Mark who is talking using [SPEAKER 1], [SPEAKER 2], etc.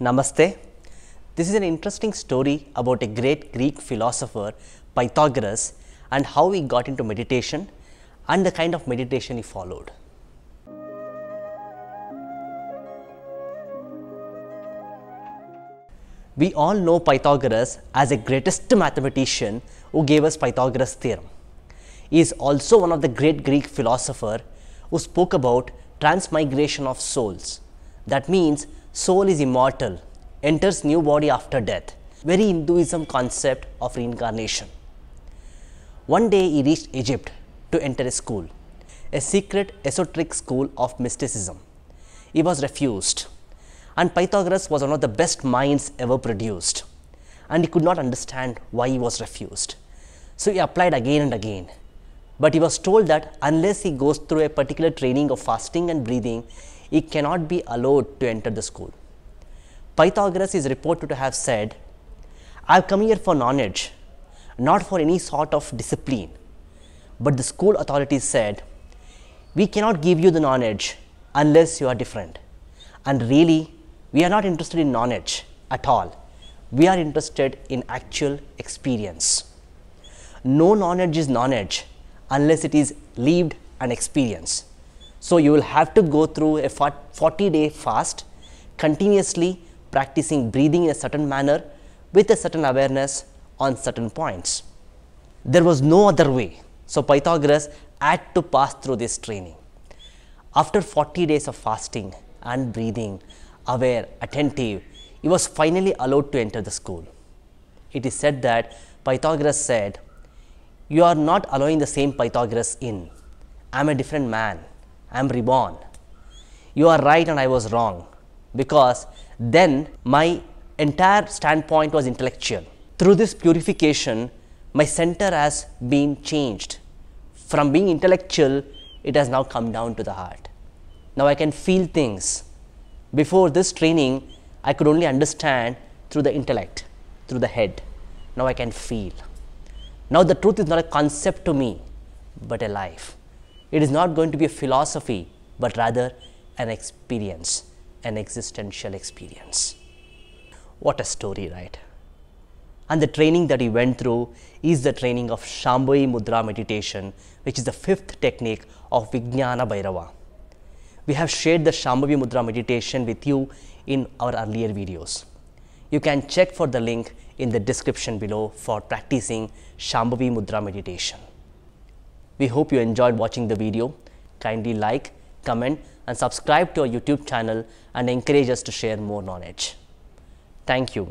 [SPEAKER 1] Namaste. This is an interesting story about a great Greek philosopher, Pythagoras, and how he got into meditation and the kind of meditation he followed. We all know Pythagoras as the greatest mathematician who gave us Pythagoras' theorem. He is also one of the great Greek philosophers who spoke about transmigration of souls. That means soul is immortal, enters new body after death. Very Hinduism concept of reincarnation. One day he reached Egypt to enter a school, a secret esoteric school of mysticism. He was refused, and Pythagoras was one of the best minds ever produced, and he could not understand why he was refused. So he applied again and again, but he was told that unless he goes through a particular training of fasting and breathing, he cannot be allowed to enter the school. Pythagoras is reported to have said, "I have come here for knowledge, not for any sort of discipline." But the school authorities said, "We cannot give you the knowledge unless you are different. And really, we are not interested in knowledge at all. We are interested in actual experience. No knowledge is knowledge unless it is lived and experienced. So you will have to go through a 40-day fast, continuously practicing breathing in a certain manner with a certain awareness on certain points." There was no other way. So Pythagoras had to pass through this training. After 40 days of fasting and breathing, aware, attentive, he was finally allowed to enter the school. It is said that Pythagoras said, "You are not allowing the same Pythagoras in. I am a different man. I am reborn. You are right and I was wrong, because then my entire standpoint was intellectual. Through this purification, my center has been changed. From being intellectual, it has now come down to the heart. Now I can feel things. Before this training, I could only understand through the intellect, through the head. Now I can feel. Now the truth is not a concept to me, but a life. It is not going to be a philosophy, but rather an experience, an existential experience." What a story, right? And the training that he went through is the training of Shambhavi Mudra meditation, which is the 5th technique of Vijnana Bhairava. We have shared the Shambhavi Mudra meditation with you in our earlier videos. You can check for the link in the description below for practicing Shambhavi Mudra meditation. We hope you enjoyed watching the video. Kindly like, comment and subscribe to our YouTube channel and encourage us to share more knowledge. Thank you.